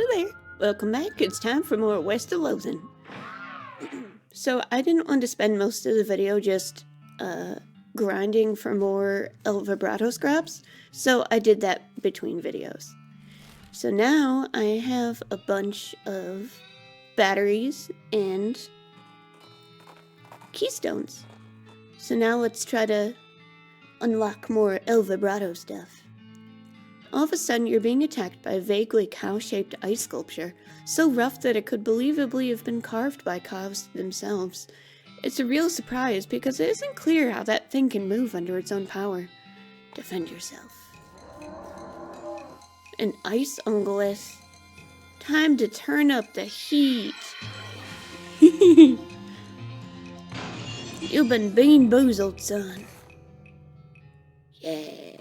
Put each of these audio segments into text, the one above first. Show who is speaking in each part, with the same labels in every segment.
Speaker 1: there! Welcome back. It's time for more West of Loathing. So I didn't want to spend most of the video just grinding for more Vibrato scraps, so I did that between videos. So now I have a bunch of batteries and keystones. So now let's try to unlock more Vibrato stuff. All of a sudden, you're being attacked by a vaguely cow-shaped ice sculpture, so rough that it could believably have been carved by cows themselves. It's a real surprise because it isn't clear how that thing can move under its own power. Defend yourself. An ice ungulus. Time to turn up the heat. You've been bean-boozled, son. Yeah.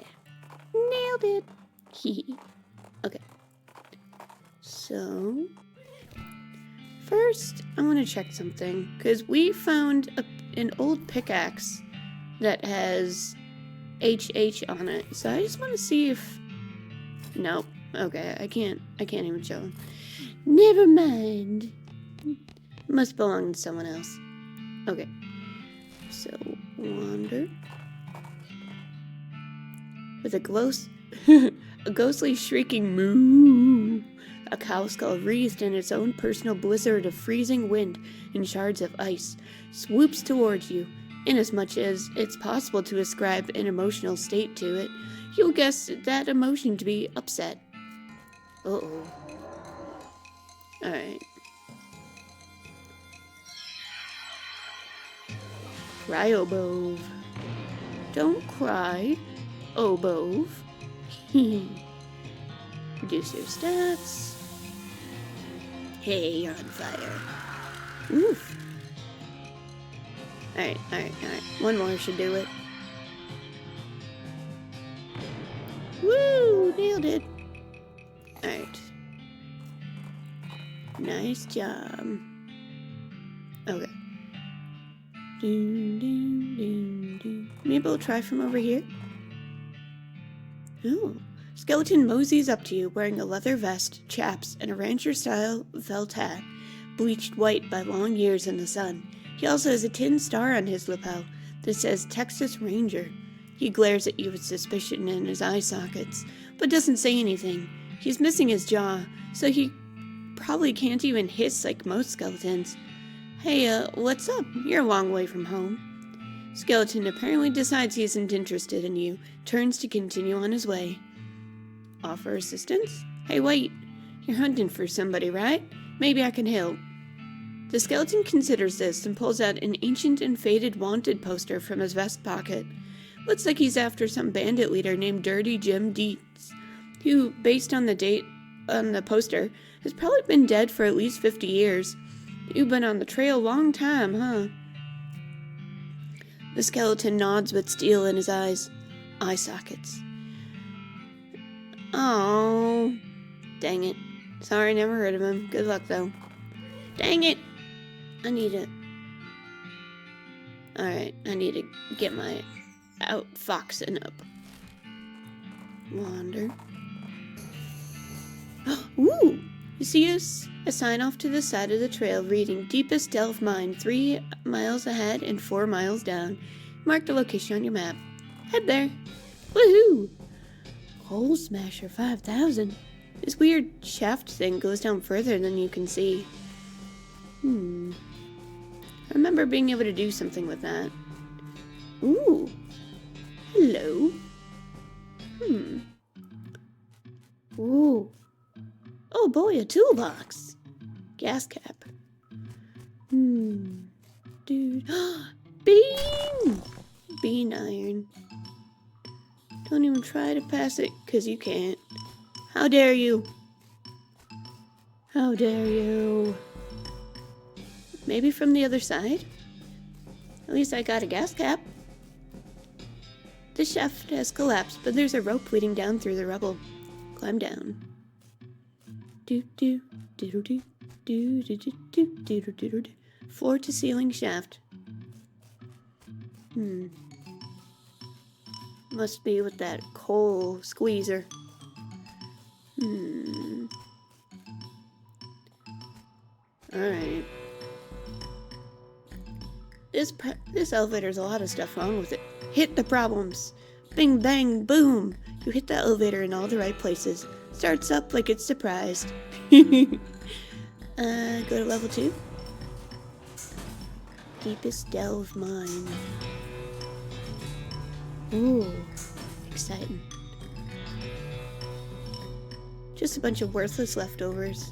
Speaker 1: Nailed it. Okay. So, first, I want to check something, because we found an old pickaxe that has HH on it. So I just want to see if... Nope. Okay, I can't even show him. Never mind. Must belong to someone else. Okay. So, wander. With a ghostly shrieking moo. A cow skull wreathed in its own personal blizzard of freezing wind and shards of ice swoops towards you. Inasmuch as it's possible to ascribe an emotional state to it, you'll guess that emotion to be upset. Uh-oh. Alright. Cry, Obove. Don't cry, Obove. Reduce your stats. Hey, you're on fire. Oof. Alright. One more should do it. Woo! Nailed it. Alright. Nice job. Okay. Maybe we'll try from over here. Oh. Skeleton moseys up to you wearing a leather vest, chaps, and a rancher-style felt hat, bleached white by long years in the sun. He also has a tin star on his lapel that says Texas Ranger. He glares at you with suspicion in his eye sockets, but doesn't say anything. He's missing his jaw, so he probably can't even hiss like most skeletons. Hey, what's up? You're a long way from home. Skeleton apparently decides he isn't interested in you, turns to continue on his way. Offer assistance? Hey, wait. You're hunting for somebody, right? Maybe I can help. The skeleton considers this and pulls out an ancient and faded wanted poster from his vest pocket. Looks like he's after some bandit leader named Dirty Jim Deeds, who, based on the date on the poster, has probably been dead for at least 50 years. You've been on the trail a long time, huh? The skeleton nods with steel in his eyes. Eye sockets. Oh, dang it. Sorry, never heard of him. Good luck, though. Dang it! I need to get my outfoxing up. Wander. Ooh! You see a sign off to the side of the trail reading Deepest Delve Mine, 3 miles ahead and 4 miles down. Mark the location on your map. Head there. Woohoo! Coal Smasher 5000. This weird shaft thing goes down further than you can see. I remember being able to do something with that. Ooh. Hello. Ooh. Oh boy, a toolbox. Gas cap. Dude. Bean! Bean iron. Don't even try to pass it, 'cause you can't. How dare you? How dare you? Maybe from the other side? At least I got a gas cap. The shaft has collapsed, but there's a rope leading down through the rubble. Climb down. Floor to ceiling shaft. Must be with that coal squeezer. Alright. This elevator's a lot of stuff wrong with it. Hit the problems. Bing, bang, boom. You hit the elevator in all the right places. Starts up like it's surprised. Go to level 2. Deepest delve mine. Ooh, exciting. Just a bunch of worthless leftovers.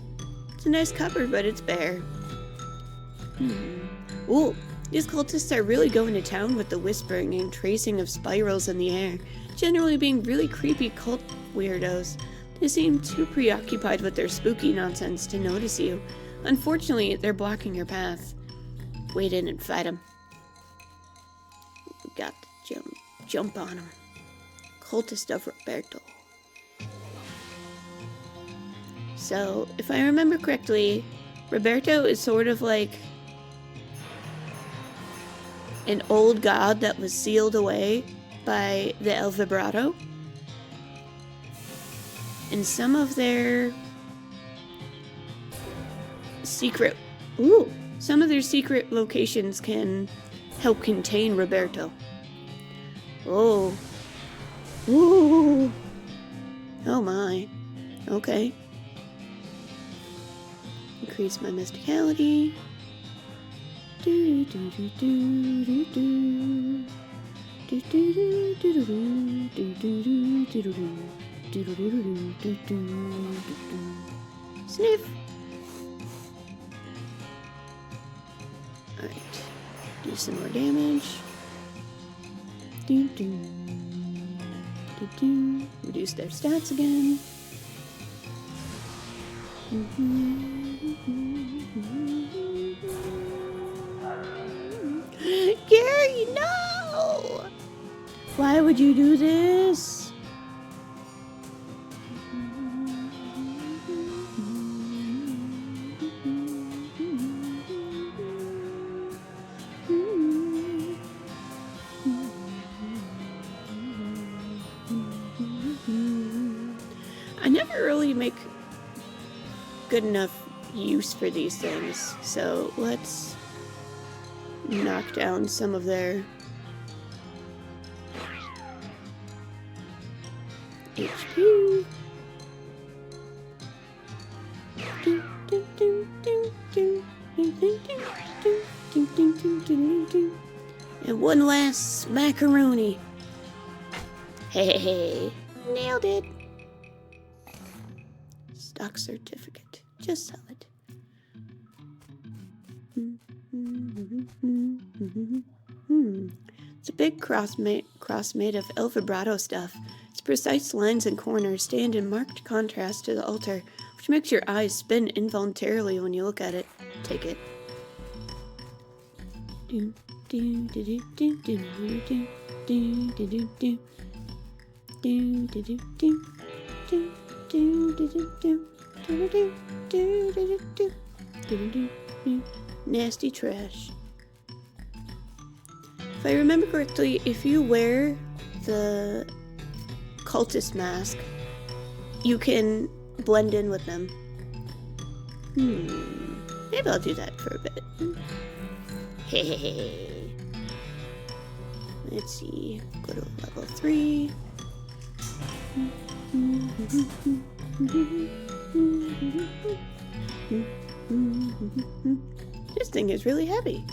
Speaker 1: It's a nice cupboard, but it's bare. Ooh, these cultists are really going to town with the whispering and tracing of spirals in the air, generally being really creepy cult weirdos. They seem too preoccupied with their spooky nonsense to notice you. Unfortunately, they're blocking your path. Wade in and fight them. We got to jump on them. Cultist of Roberto. So, if I remember correctly, Roberto is sort of like an old god that was sealed away by the El Vibrato. And some of their secret locations can help contain Roberto. Oh. Ooh. Oh my. Okay. Increase my mysticality. Sniff. Alright. Do some more damage. Reduce their stats again. Gary, no! Why would you do this? I never really make good enough use for these things, so let's knock down some of their HP. And one last smackaroni. Hey, nailed it. Stock certificate. Just sell it. It's a big cross made of El Vibrato stuff. Its precise lines and corners stand in marked contrast to the altar, which makes your eyes spin involuntarily when you look at it. Take it. Nasty trash. If I remember correctly, if you wear the cultist mask, you can blend in with them. Maybe I'll do that for a bit. Hey. Let's see. Go to level 3. This thing is really heavy.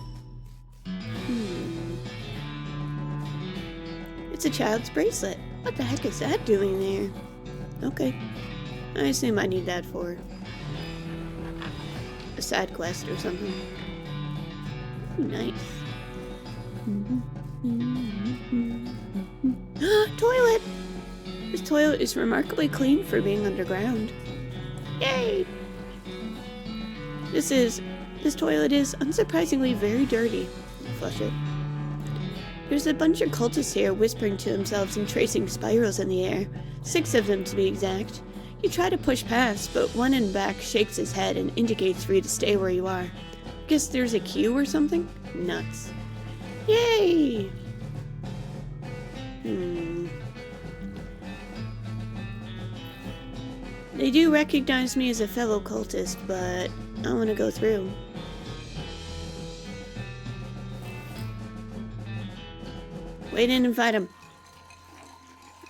Speaker 1: It's a child's bracelet. What the heck is that doing there? Okay. I assume I need that for a side quest or something. Nice. Toilet! This toilet is remarkably clean for being underground. Yay! This toilet is unsurprisingly very dirty. Flush it. There's a bunch of cultists here whispering to themselves and tracing spirals in the air. 6 of them to be exact. You try to push past, but one in back shakes his head and indicates for you to stay where you are. Guess there's a queue or something? Nuts. Yay! They do recognize me as a fellow cultist, but I want to go through. Wait in and fight him.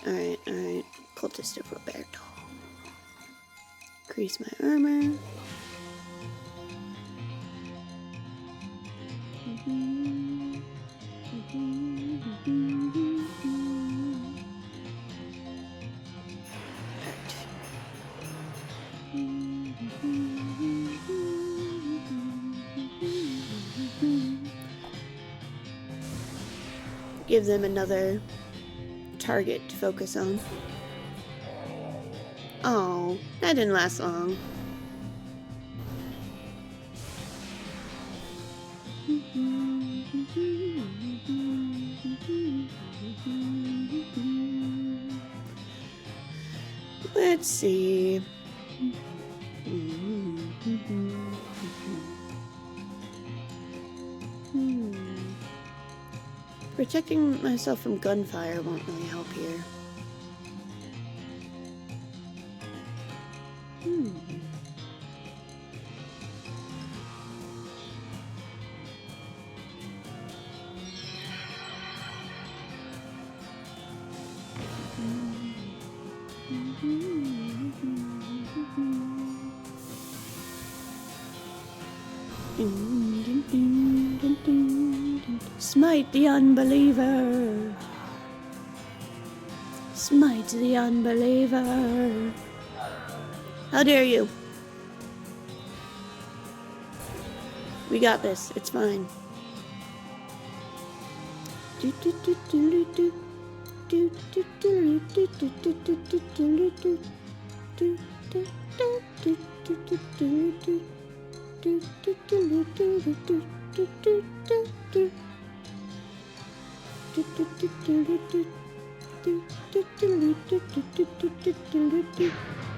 Speaker 1: Alright, alright. Cultist of Roberto. Increase my armor. Give them another target to focus on. Oh, that didn't last long. Let's see. Protecting myself from gunfire won't really help here. Smite the unbeliever. Smite the unbeliever. How dare you? We got this. It's fine.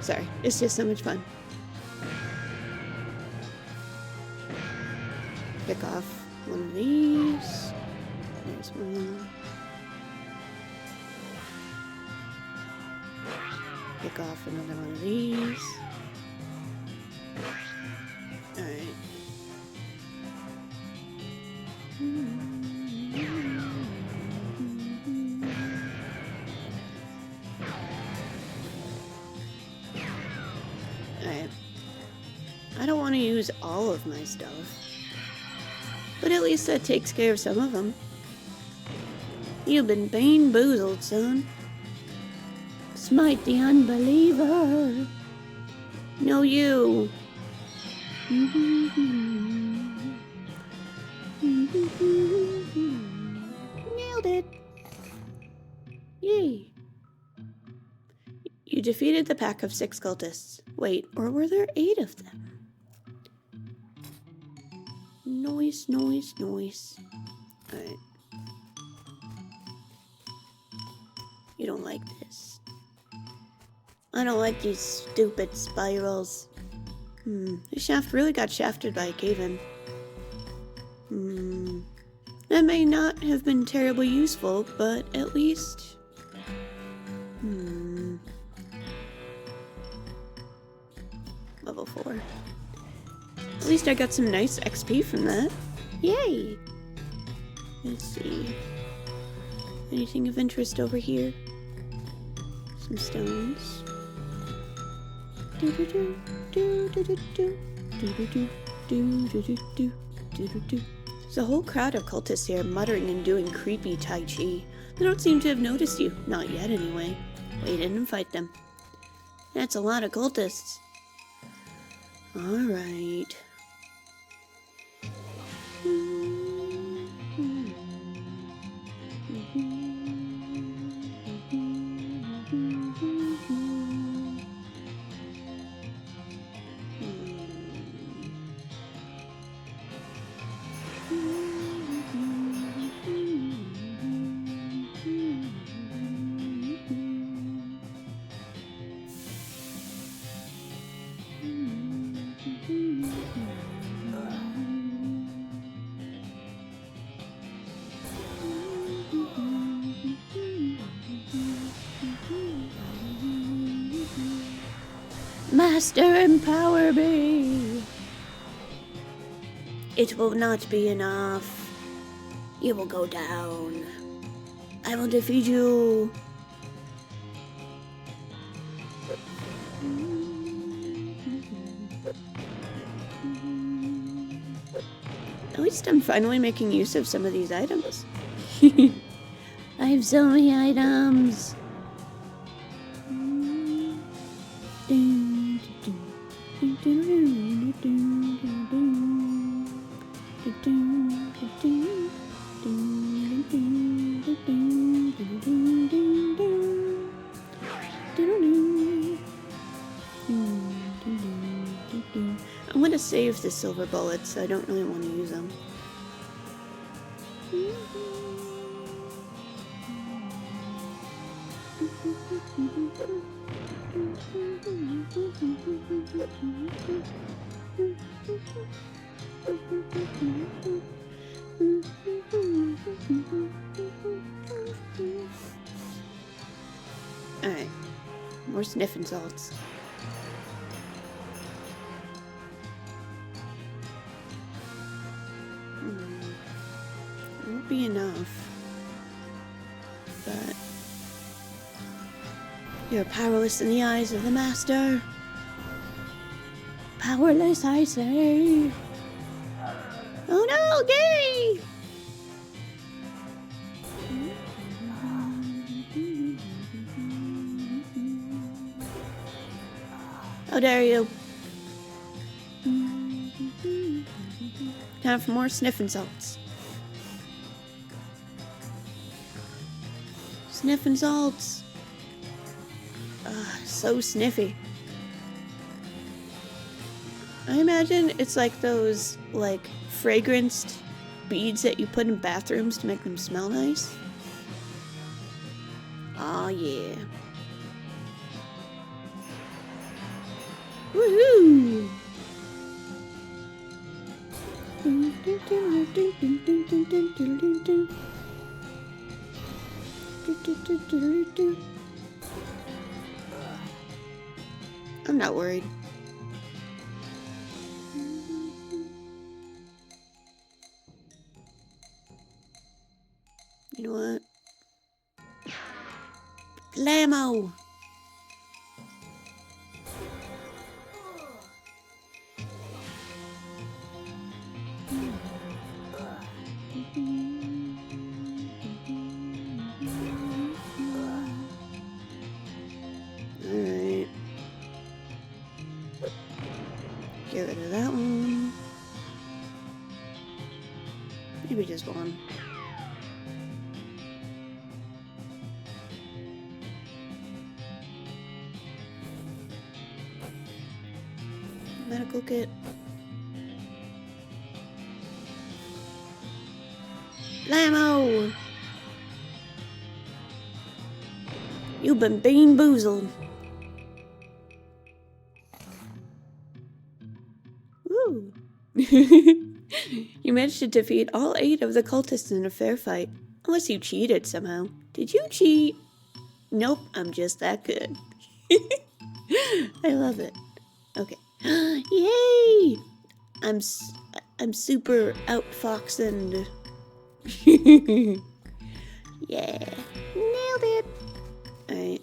Speaker 1: Sorry, it's just so much fun. Pick off one of these. There's one. Pick off another one of these. Alright. Alright. I don't want to use all of my stuff. But at least that takes care of some of them. You've been bamboozled, son. Smite the unbeliever. No, you. Nailed it. Yay. You defeated the pack of 6 cultists. Wait, or were there 8 of them? Noise, noise, noise. Alright. You don't like this. I don't like these stupid spirals. This shaft really got shafted by a cave-in. That may not have been terribly useful, but at least... Level 4. At least I got some nice XP from that. Yay! Let's see. Anything of interest over here? Some stones. There's a whole crowd of cultists here muttering and doing creepy tai chi. They don't seem to have noticed you. Not yet, anyway. Wait in and fight them. That's a lot of cultists. Alright. Master, empower me! It will not be enough. You will go down. I will defeat you. At least I'm finally making use of some of these items. I have so many items. I'm gonna save the silver bullets. I don't really want to use them. Alright, more sniffing salts. Won't be enough, but you're powerless in the eyes of the master. Powerless, I say. Oh no, Gary! How dare you? Time for more sniffing salts. Sniffing salts. So sniffy. I imagine it's like those, like, fragranced beads that you put in bathrooms to make them smell nice. Aw, yeah. Woohoo! I'm not worried. You know what? Lamo! Alright. Get rid of that one. Maybe just one. Medical kit. Lamo! You've been bean-boozled. Woo! You managed to defeat all 8 of the cultists in a fair fight. Unless you cheated somehow. Did you cheat? Nope, I'm just that good. I love it. Okay. Yay! I'm super outfoxing. Yeah. Nailed it. Alright.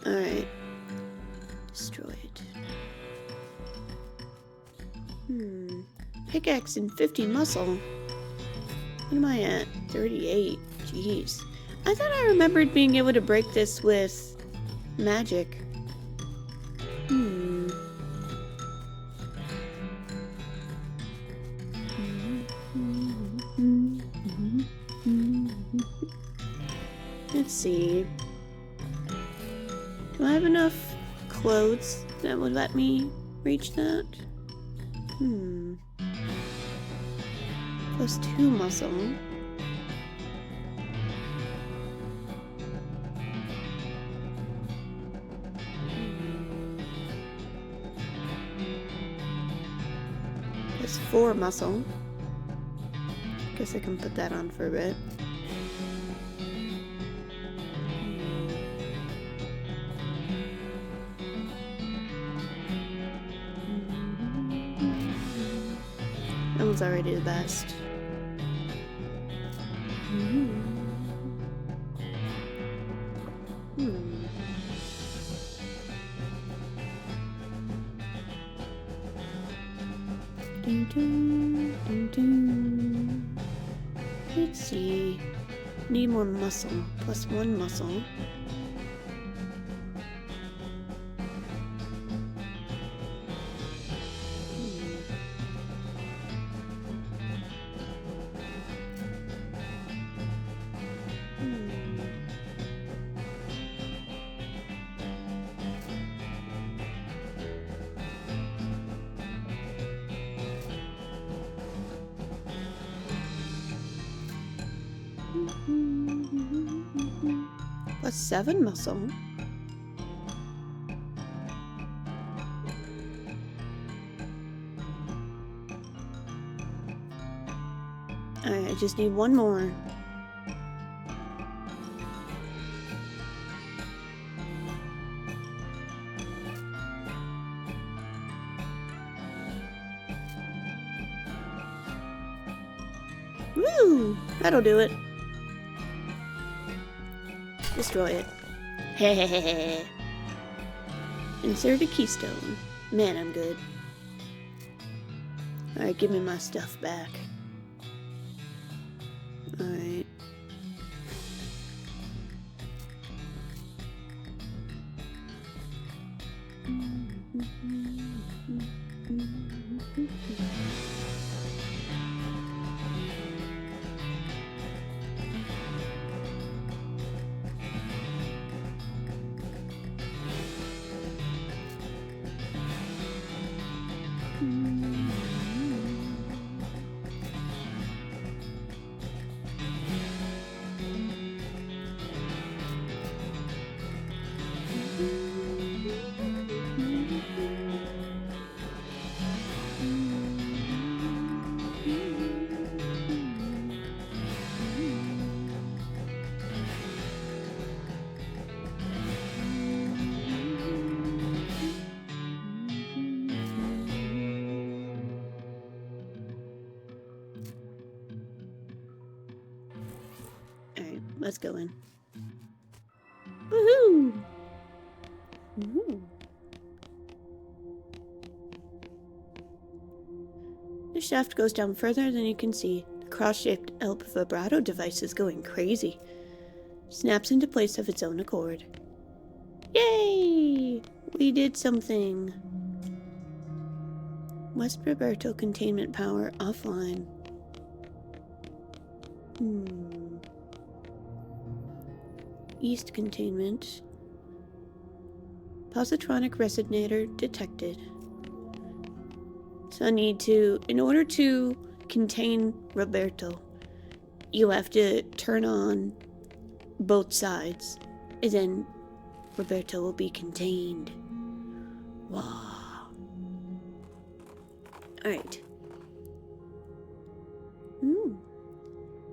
Speaker 1: Alright. Destroy it. Pickaxe and 50 muscle. What am I at? 38. Jeez. I thought I remembered being able to break this with magic. Let's see. Do I have enough clothes that would let me reach that? Plus 2 muscle. Plus 4 muscle. Guess I can put that on for a bit. sounds already the best. Let's see. Need more muscle. +1 muscle. +7 muscle. Alright, I just need one more. Woo! That'll do it. Destroy it. Hehehe. Insert a keystone. Man, I'm good. Alright, give me my stuff back. Alright. Alright, let's go in. Woohoo! Ooh. The shaft goes down further than you can see. The cross-shaped elk vibrato device is going crazy. Snaps into place of its own accord. Yay! We did something. West Vibrato containment power offline. East containment. Positronic resonator detected. So I need to, in order to contain Roberto, you have to turn on both sides, and then Roberto will be contained. Wow. Alright.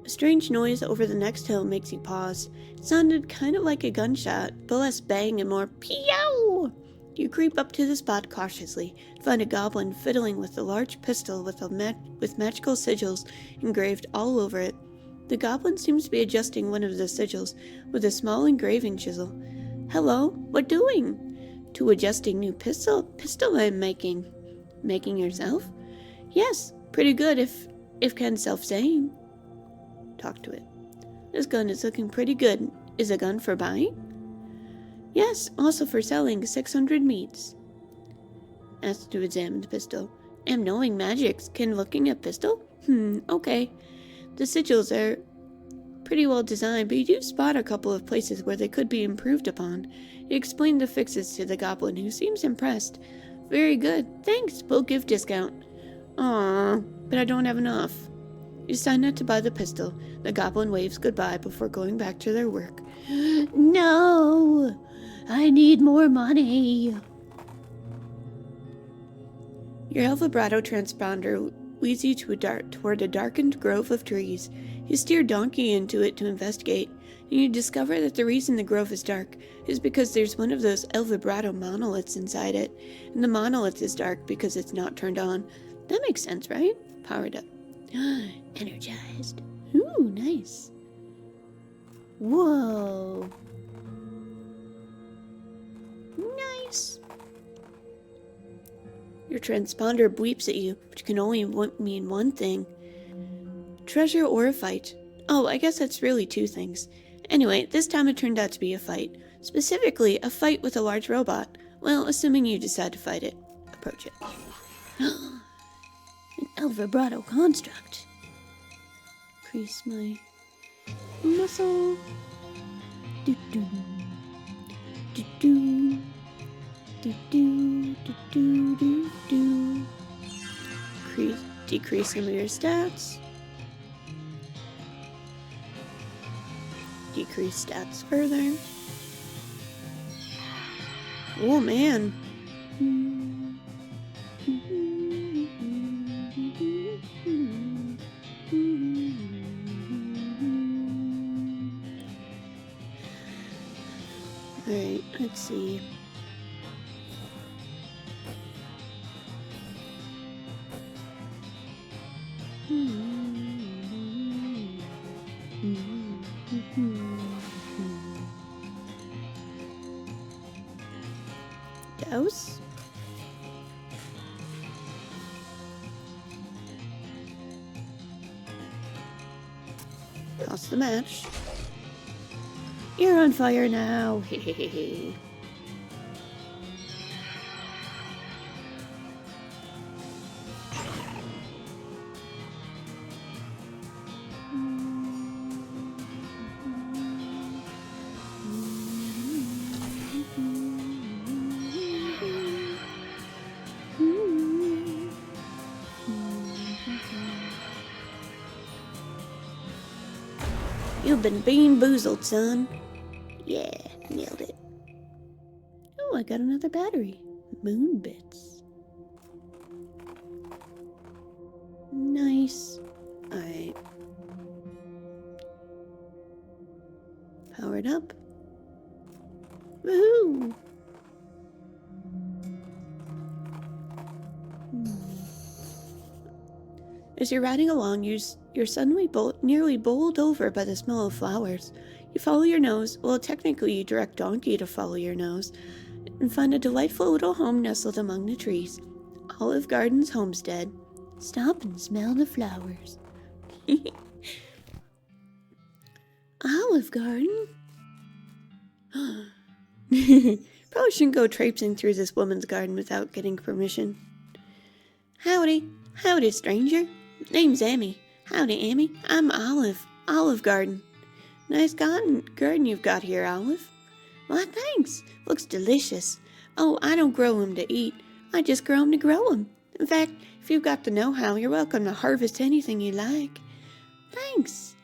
Speaker 1: A strange noise over the next hill makes you pause. It sounded kind of like a gunshot, but less bang and more pew! You creep up to the spot cautiously, find a goblin fiddling with a large pistol with magical sigils engraved all over it. The goblin seems to be adjusting one of the sigils with a small engraving chisel. Hello, what doing? To adjusting new pistol I'm making. Making yourself? Yes, pretty good if Ken's self-saying. Talk to it. This gun is looking pretty good. Is a gun for buying? Yes, also for selling 600 meats. Asked to examine the pistol. Am knowing magics. Can looking at pistol? Okay. The sigils are pretty well designed, but you do spot a couple of places where they could be improved upon. You explained the fixes to the goblin, who seems impressed. Very good. Thanks. We'll give discount. Aww, but I don't have enough. You decide not to buy the pistol. The goblin waves goodbye before going back to their work. No! I need more money. Your El Vibrato transponder leads you toward a darkened grove of trees. You steer Donkey into it to investigate, and you discover that the reason the grove is dark is because there's one of those El Vibrato monoliths inside it, and the monolith is dark because it's not turned on. That makes sense, right? Powered up. Energized. Ooh, nice. Whoa. Nice. Your transponder bleeps at you, which can only mean one thing. Treasure or a fight. Oh, I guess that's really two things. Anyway, this time it turned out to be a fight. Specifically, a fight with a large robot. Well, assuming you decide to fight it. Approach it. An vibrato construct. Increase my muscle. Do-do. Do-do. Do-do. Do-do. Do-do. Decrease some of your stats. Decrease stats further. Oh man. Alright, let's see. Dose? Toss the match. You're on fire now. Hehehe. You've been bean-boozled, son. Yeah, nailed it. Oh, I got another battery. Moon bits. Nice. Alright. Powered up. Woohoo! As you're riding along, you're suddenly nearly bowled over by the smell of flowers. You follow your nose, well, technically you direct Donkey to follow your nose, and find a delightful little home nestled among the trees. Olive Garden's homestead. Stop and smell the flowers. Olive Garden? Probably shouldn't go traipsing through this woman's garden without getting permission. Howdy. Howdy, stranger. Name's Emi. Howdy, Emi. I'm Olive Garden. Nice garden you've got here, Olive. Why, thanks. Looks delicious. Oh, I don't grow 'em to eat. I just grow 'em to grow 'em. In fact, if you've got the know-how, you're welcome to harvest anything you like. Thanks.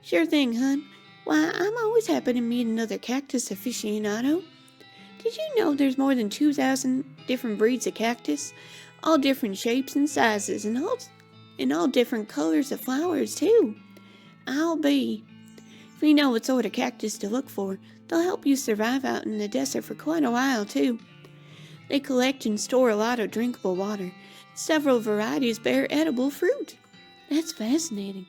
Speaker 1: Sure thing, hun. Why, I'm always happy to meet another cactus aficionado. Did you know there's more than 2,000 different breeds of cactus? All different shapes and sizes, and all different colors of flowers, too. If you know what sort of cactus to look for, they'll help you survive out in the desert for quite a while, too. They collect and store a lot of drinkable water. Several varieties bear edible fruit. That's fascinating.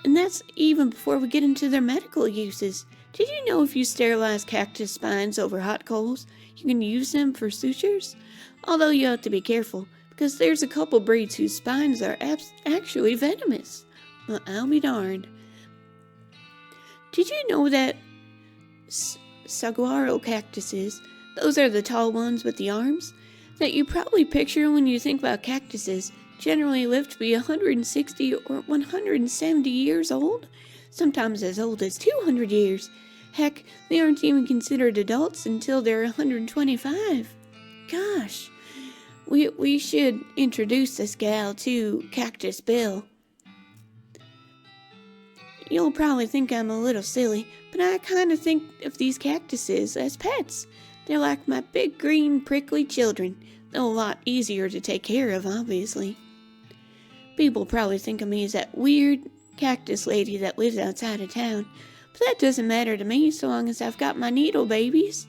Speaker 1: And that's even before we get into their medical uses. Did you know if you sterilize cactus spines over hot coals, you can use them for sutures? Although you have to be careful, because there's a couple breeds whose spines are actually venomous. Well, I'll be darned. Did you know that saguaro cactuses, those are the tall ones with the arms, that you probably picture when you think about cactuses, generally live to be 160 or 170 years old, sometimes as old as 200 years. Heck, they aren't even considered adults until they're 125. Gosh, we should introduce this gal to Cactus Bill. You'll probably think I'm a little silly, but I kind of think of these cactuses as pets. They're like my big green prickly children, though a lot easier to take care of, obviously. People probably think of me as that weird cactus lady that lives outside of town, but that doesn't matter to me so long as I've got my needle babies.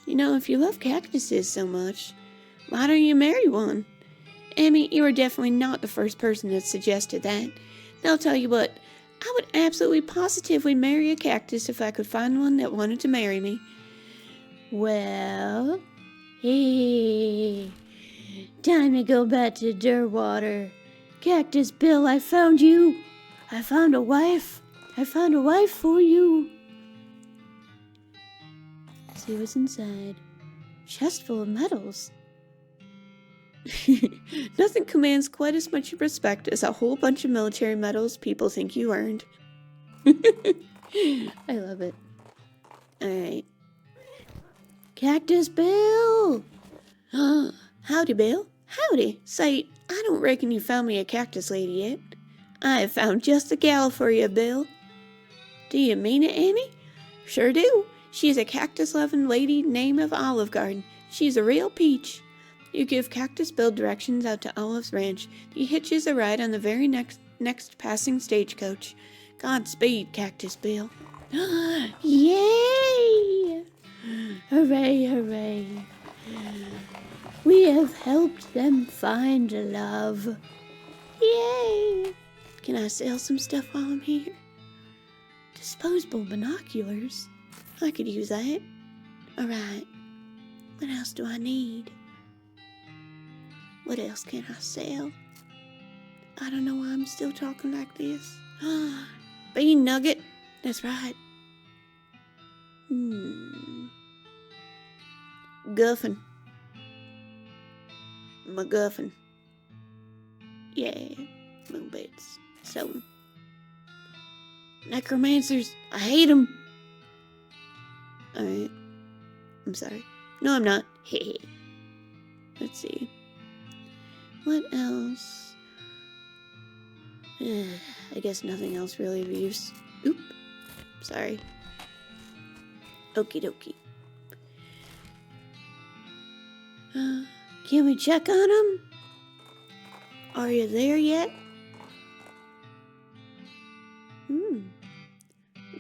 Speaker 1: You know, if you love cactuses so much, why don't you marry one? Emi, you are definitely not the first person that suggested that. I'll tell you what, I would absolutely positively marry a cactus if I could find one that wanted to marry me. Well, hey, time to go back to Durwater. Cactus Bill, I found you. I found a wife. I found a wife for you. See what's inside. Chest full of medals. Nothing commands quite as much respect as a whole bunch of military medals people think you earned. I love it. Alright. Cactus Bill! Howdy, Bill. Howdy. Say, I don't reckon you found me a cactus lady yet. I have found just the gal for you, Bill. Do you mean it, Emi? Sure do. She's a cactus-loving lady named of Olive Garden. She's a real peach. You give Cactus Bill directions out to Olive's ranch. He hitches a ride on the very next passing stagecoach. Godspeed, Cactus Bill. Yay! Hooray, hooray. We have helped them find love. Yay! Can I sell some stuff while I'm here? Disposable binoculars? I could use that. Alright. What else do I need? What else can I sell? I don't know why I'm still talking like this. Bean nugget. That's right. Guffin. McGuffin. Yeah. Moonbeds. Sell them. Necromancers. I hate them. Alright. I'm sorry. No, I'm not. Hey. Let's see. What else? I guess nothing else really of use. Oop. Sorry. Okie dokie. Can we check on them? Are you there yet? In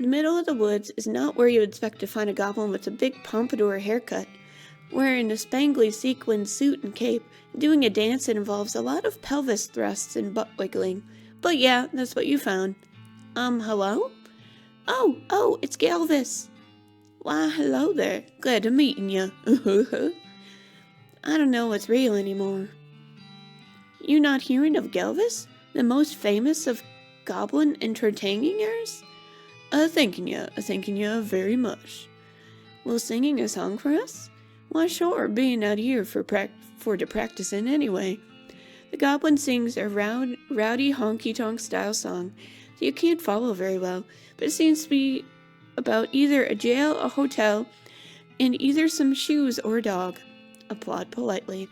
Speaker 1: the middle of the woods is not where you would expect to find a goblin with a big pompadour haircut, wearing a spangly sequin suit and cape, doing a dance that involves a lot of pelvis thrusts and butt wiggling. But yeah, that's what you found. Hello? Oh, it's Galvis. Why, hello there. Glad to meetin' ya. I don't know what's real anymore. You not hearing of Galvis? The most famous of goblin entertainers? Thanking ya very much. Will singing a song for us? Why sure, being out here for to practicing anyway. The goblin sings a rowdy honky-tonk style song that you can't follow very well, but it seems to be about either a jail, a hotel, and either some shoes or a dog. Applaud politely.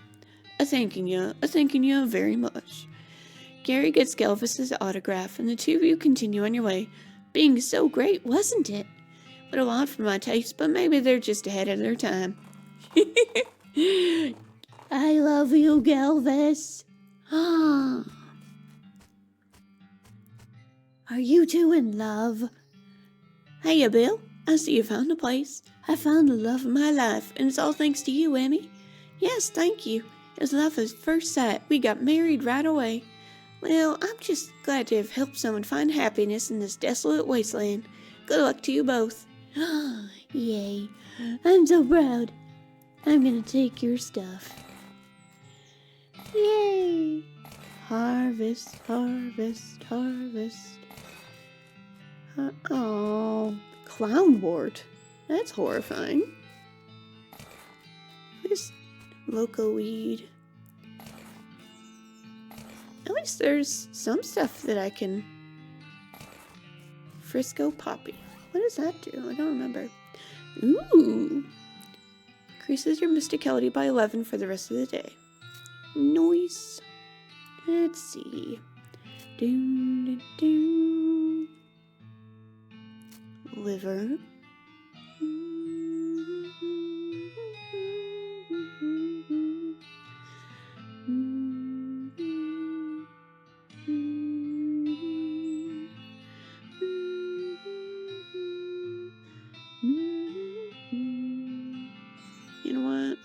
Speaker 1: A thanking ya very much. Gary gets Galvis's autograph, and the two of you continue on your way. Being so great, wasn't it? But a lot for my taste, but maybe they're just ahead of their time. I love you, Galvis. Are you two in love? Hiya, Bill. I see you found a place. I found the love of my life, and it's all thanks to you, Emi. Yes, thank you. It was love at first sight. We got married right away. Well, I'm just glad to have helped someone find happiness in this desolate wasteland. Good luck to you both. Yay. I'm so proud. I'm gonna take your stuff. Yay. Harvest, harvest, harvest. Oh, clownwort. That's horrifying. This loco weed. At least there's some stuff that I can... Frisco poppy. What does that do? I don't remember. Ooh. Increases your mysticality by 11 for the rest of the day. Nice. Let's see. Liver. You know what?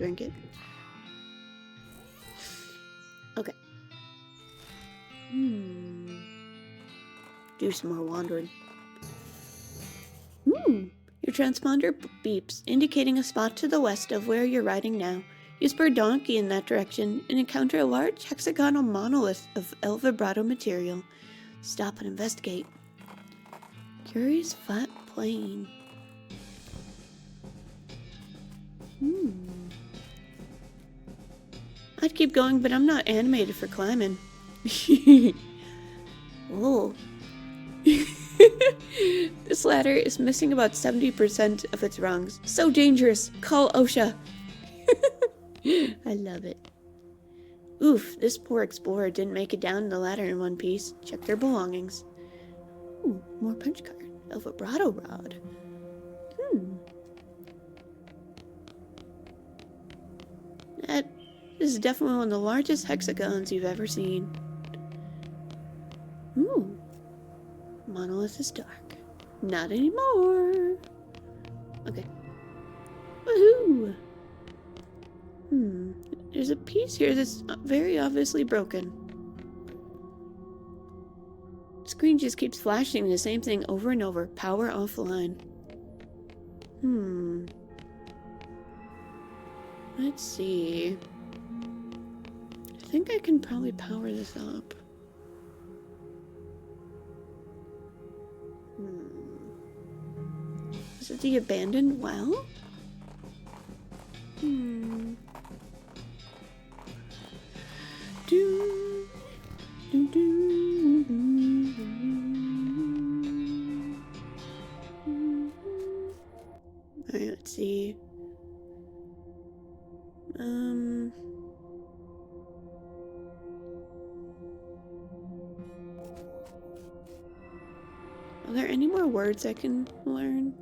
Speaker 1: drink it. Okay. Do some more wandering. Your transponder beeps, indicating a spot to the west of where you're riding now. You spur donkey in that direction and encounter a large hexagonal monolith of Vibrato material. Stop and investigate. Curious flat plane. I'd keep going, but I'm not animated for climbing. Whoa. This ladder is missing about 70% of its rungs. So dangerous. Call OSHA. I love it. Oof, this poor explorer didn't make it down the ladder in one piece. Check their belongings. Ooh, more punch card. A Vibrato rod. This is definitely one of the largest hexagons you've ever seen. Ooh. Monolith is dark. Not anymore. Okay. Woohoo! There's a piece here that's very obviously broken. The screen just keeps flashing the same thing over and over. Power offline. Let's see. I think I can probably power this up. Is it the abandoned well? Alright, let's see. Are there any more words I can learn?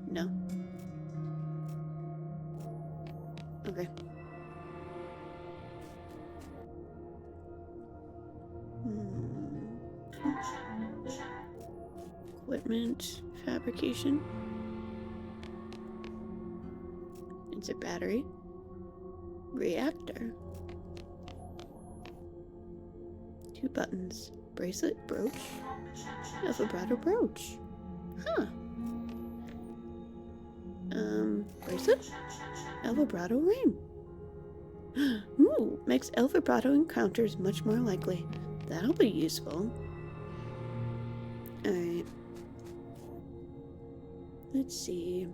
Speaker 1: No. Okay. Equipment fabrication. It's a battery. Reactor. 2 buttons. Bracelet, brooch. A Vibrato brooch. Huh. Bracelet? El Vibrato ring. Ooh, makes El Vibrato encounters much more likely. That'll be useful. Alright. Let's see.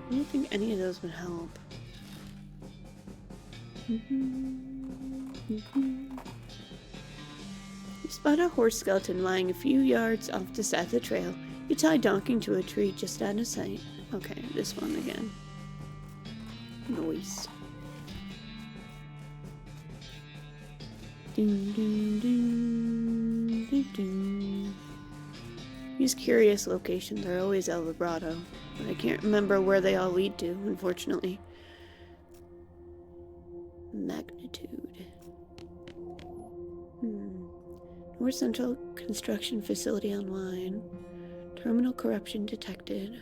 Speaker 1: I don't think any of those would help. You spot a horse skeleton lying a few yards off the side of the trail. You tie donking to a tree just out of sight. Okay, this one again. Noise. Ding, ding, ding, ding, ding. These curious locations are always El Vibrato, but I can't remember where they all lead to, unfortunately. Magnitude. North Central Construction Facility online. Terminal corruption detected.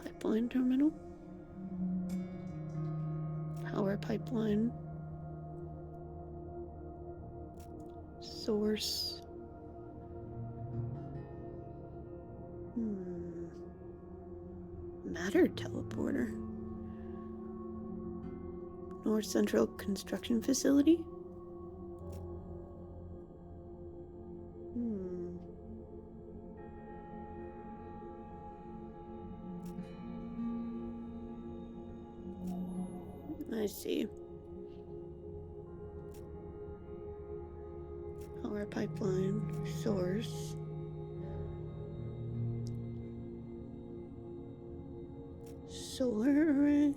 Speaker 1: Pipeline terminal? Power pipeline. Source. Matter teleporter. North Central Construction Facility? I see. Power pipeline, source. Solar array.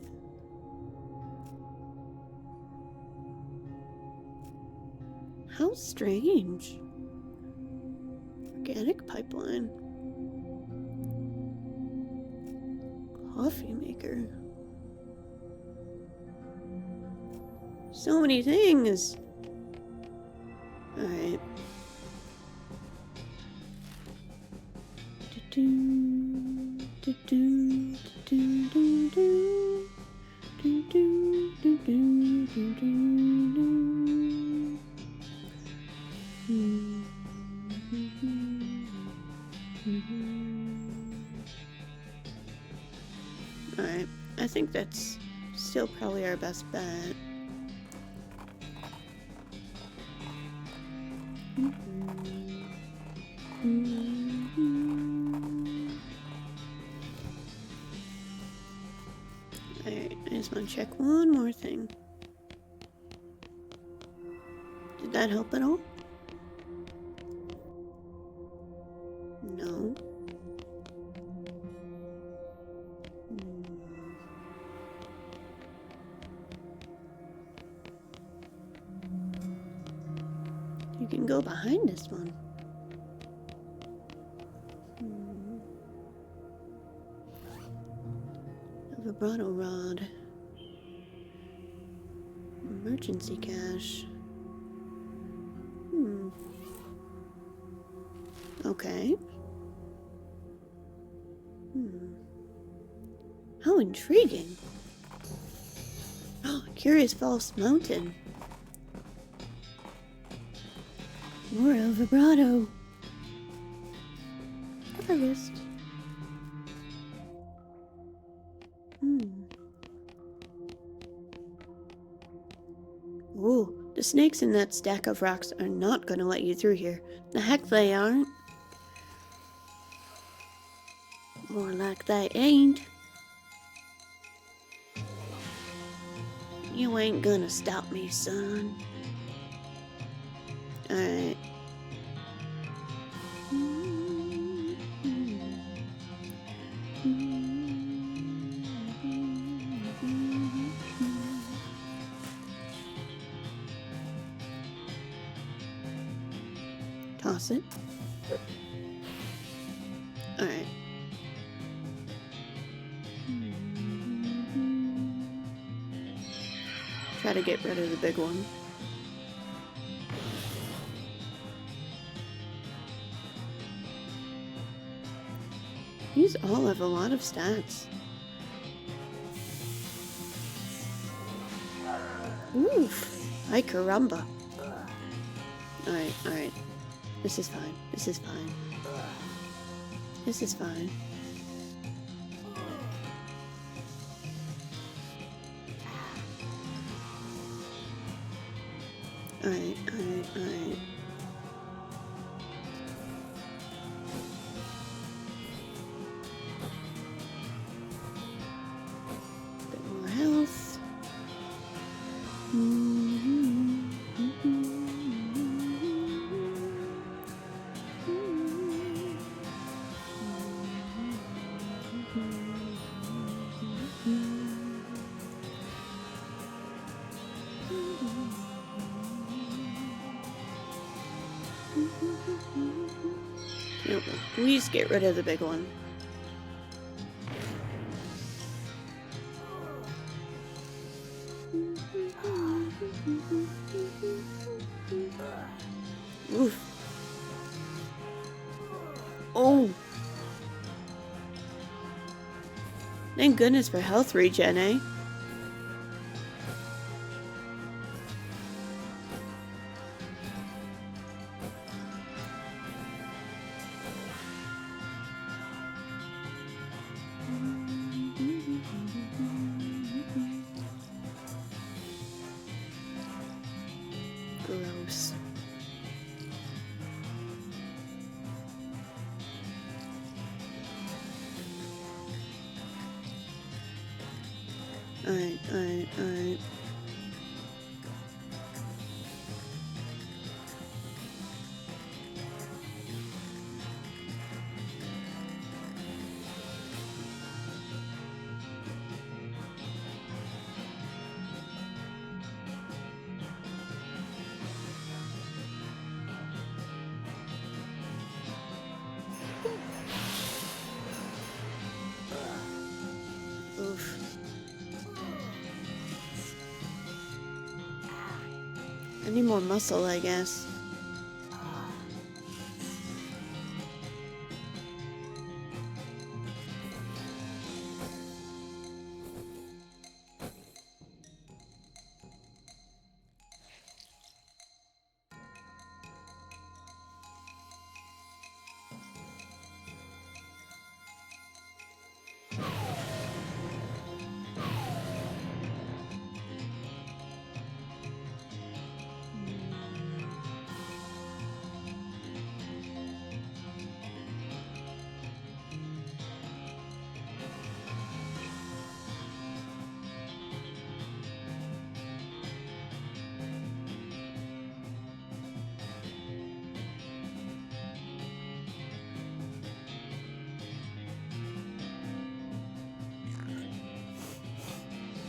Speaker 1: How strange. Organic pipeline. Coffee maker. So many things. Alright. Alright, I think that's still probably our best bet. Alright, I just want to check one more thing. Did that help at all? No. You can go behind this one. A vibrato rod. Emergency cache. Okay. How intriguing. Oh, Curious Falls Mountain. More El Vibrato. Everest. Ooh, the snakes in that stack of rocks are not gonna let you through here. The heck they aren't. More like they ain't. You ain't gonna stop me, son. Alright. Toss it. Alright. Try to get rid of the big one. These all have a lot of stats. Oof! Ay caramba. Alright, alright. This is fine. This is fine. This is fine. Alright, alright, alright. Bit more health. Please get rid of the big one. Oof. Oh. Thank goodness for health regen, eh? Gross. Alright, alright, alright. Oof. I need more muscle, I guess.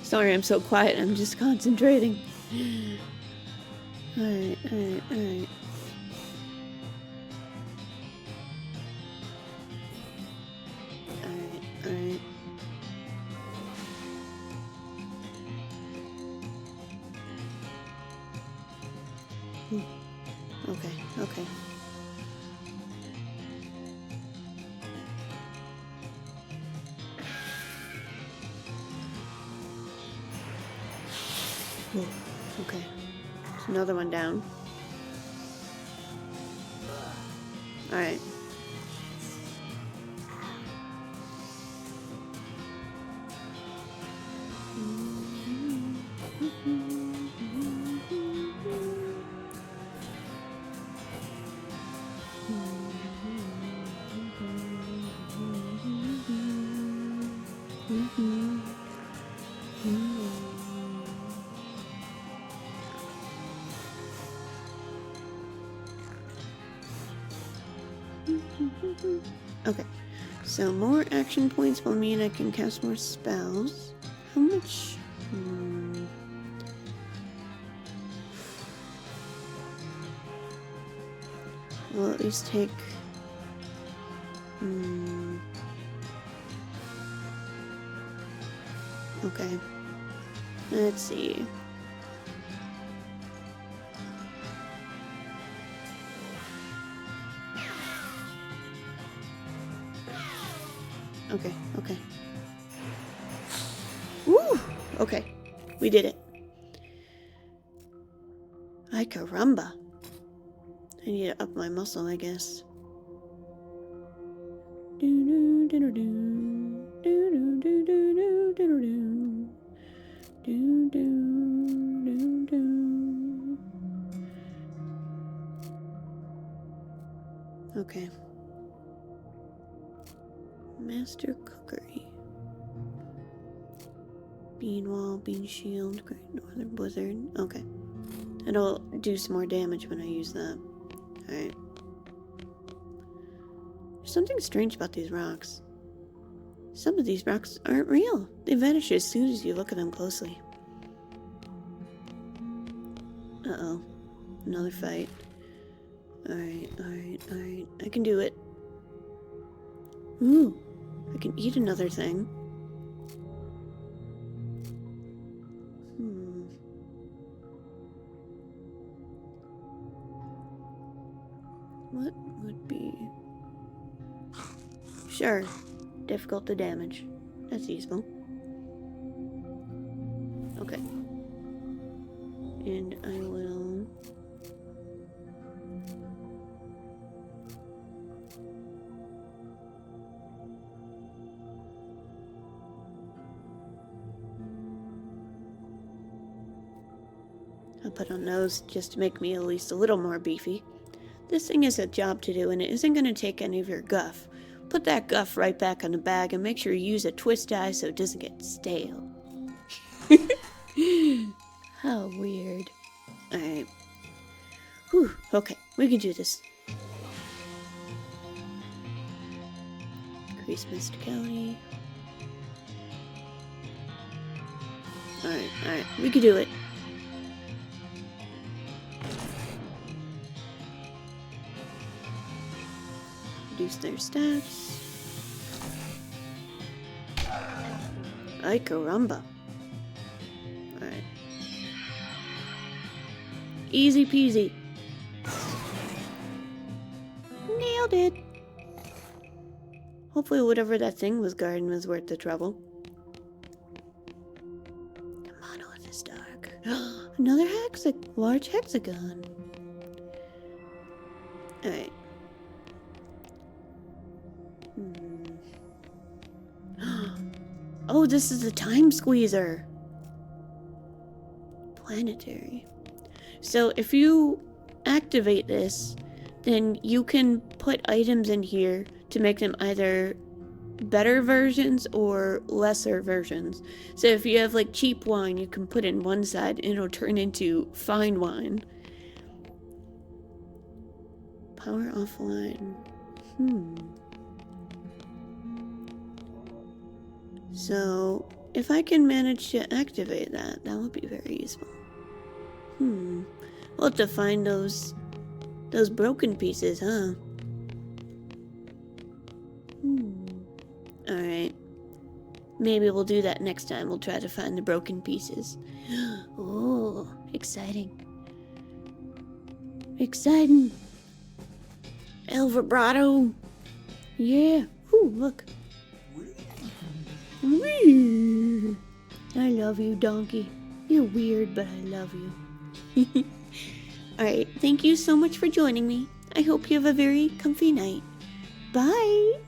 Speaker 1: Sorry, I'm so quiet. I'm just concentrating. Alright, alright, alright. Alright, alright. Okay, okay. Ooh, okay. There's another one down. Alright. Okay, so more action points will mean I can cast more spells. How much? We'll at least take... Okay. Let's see. Okay, okay. Woo! Okay, we did it. Ay caramba. I need to up my muscle, I guess. Okay. Master Cookery. Bean Wall, Bean Shield, Great Northern Blizzard. Okay. It'll do some more damage when I use that. Alright. There's something strange about these rocks. Some of these rocks aren't real. They vanish as soon as you look at them closely. Uh-oh. Another fight. Alright, alright, alright. I can do it. Ooh. I can eat another thing. What would be... Sure. Difficult to damage. That's useful. Okay. And I will... I'll put on those just to make me at least a little more beefy. This thing is a job to do and it isn't going to take any of your guff. Put that guff right back on the bag and make sure you use a twist die so it doesn't get stale. How weird. Alright. Whew, okay, we can do this. Increase mysticality. Alright, alright, we can do it. Reduce their stats. Ay caramba. Alright. Easy peasy. Nailed it. Hopefully whatever that thing was guarding was worth the trouble. The monolith is dark. Another large hexagon. Alright. Oh, this is the time squeezer. Planetary. So if you activate this, then you can put items in here to make them either better versions or lesser versions. So if you have like cheap wine, you can put in one side and it'll turn into fine wine. Power offline. So If I can manage to activate that, that would be very useful. We'll have to find those broken pieces, huh? Alright. Maybe we'll do that next time. We'll try to find the broken pieces. Oh, exciting. Exciting. El Vibrato. Yeah. Ooh, look. Wee. I love you, donkey. You're weird, but I love you. Alright, thank you so much for joining me. I hope you have a very comfy night. Bye!